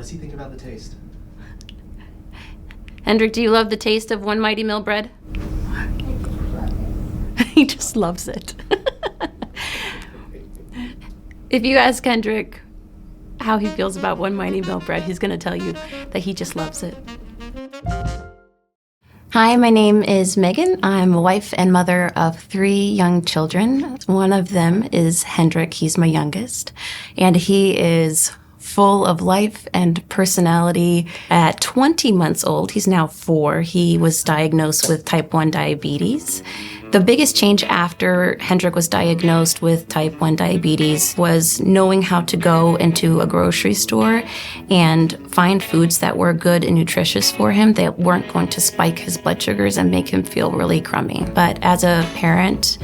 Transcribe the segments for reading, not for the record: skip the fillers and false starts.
does he think about the taste? Hendrik, do you love the taste of One Mighty Mill bread? He just loves it. If you ask Hendrik how he feels about One Mighty Mill bread, he's going to tell you that he just loves it. Hi, my name is Megan. I'm a wife and mother of 3 young children. One of them is Hendrik. He's my youngest, and he is full of life and personality. At 20 months old, he's now 4, he was diagnosed with type 1 diabetes. The biggest change after Hendrik was diagnosed with type 1 diabetes was knowing how to go into a grocery store and find foods that were good and nutritious for him that weren't going to spike his blood sugars and make him feel really crummy. But as a parent,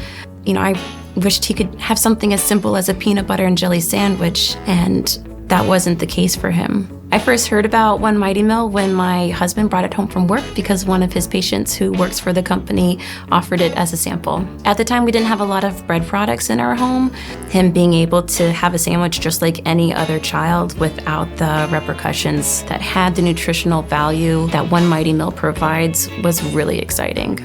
I wished he could have something as simple as a peanut butter and jelly sandwich, and that wasn't the case for him. I first heard about One Mighty Mill when my husband brought it home from work because one of his patients who works for the company offered it as a sample. At the time, we didn't have a lot of bread products in our home. Him being able to have a sandwich just like any other child without the repercussions that had the nutritional value that One Mighty Mill provides was really exciting.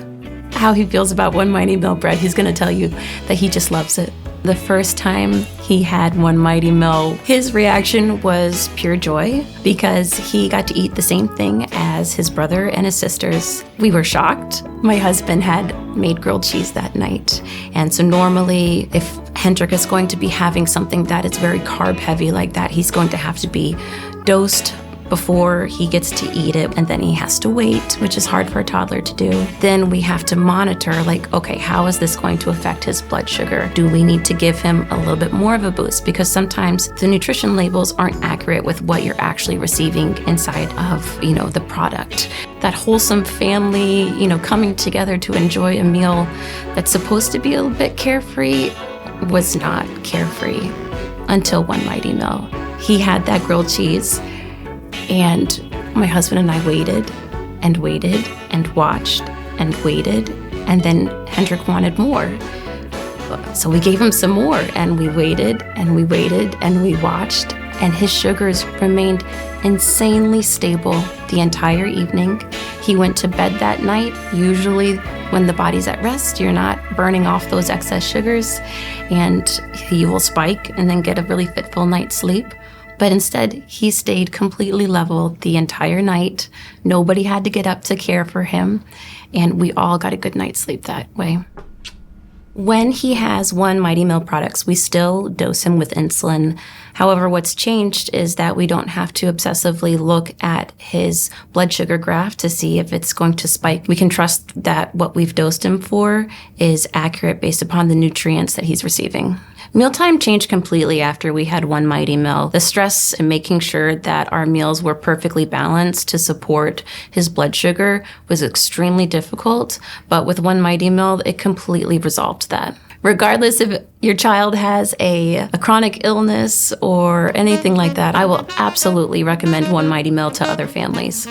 How he feels about One Mighty Mill bread, he's going to tell you that he just loves it. The first time he had One Mighty Mill, his reaction was pure joy because he got to eat the same thing as his brother and his sisters. We were shocked. My husband had made grilled cheese that night. And so normally, if Hendrik is going to be having something that is very carb heavy like that, he's going to have to be dosed before he gets to eat it, and then he has to wait, which is hard for a toddler to do. Then we have to monitor, okay, how is this going to affect his blood sugar? Do we need to give him a little bit more of a boost? Because sometimes the nutrition labels aren't accurate with what you're actually receiving inside of, the product. That wholesome family, coming together to enjoy a meal that's supposed to be a little bit carefree was not carefree until One Mighty Mill. He had that grilled cheese, and my husband and I waited and waited and watched and waited, and then Hendrik wanted more. So we gave him some more, and we waited and we waited and we watched, and his sugars remained insanely stable the entire evening. He went to bed that night. Usually when the body's at rest, you're not burning off those excess sugars, and he will spike and then get a really fitful night's sleep. But instead, he stayed completely level the entire night. Nobody had to get up to care for him, and we all got a good night's sleep that way. When he has One Mighty Mill products, we still dose him with insulin. However, what's changed is that we don't have to obsessively look at his blood sugar graph to see if it's going to spike. We can trust that what we've dosed him for is accurate based upon the nutrients that he's receiving. Mealtime changed completely after we had One Mighty Mill. The stress in making sure that our meals were perfectly balanced to support his blood sugar was extremely difficult, but with One Mighty Mill, it completely resolved that. Regardless if your child has a chronic illness or anything like that, I will absolutely recommend One Mighty Mill to other families.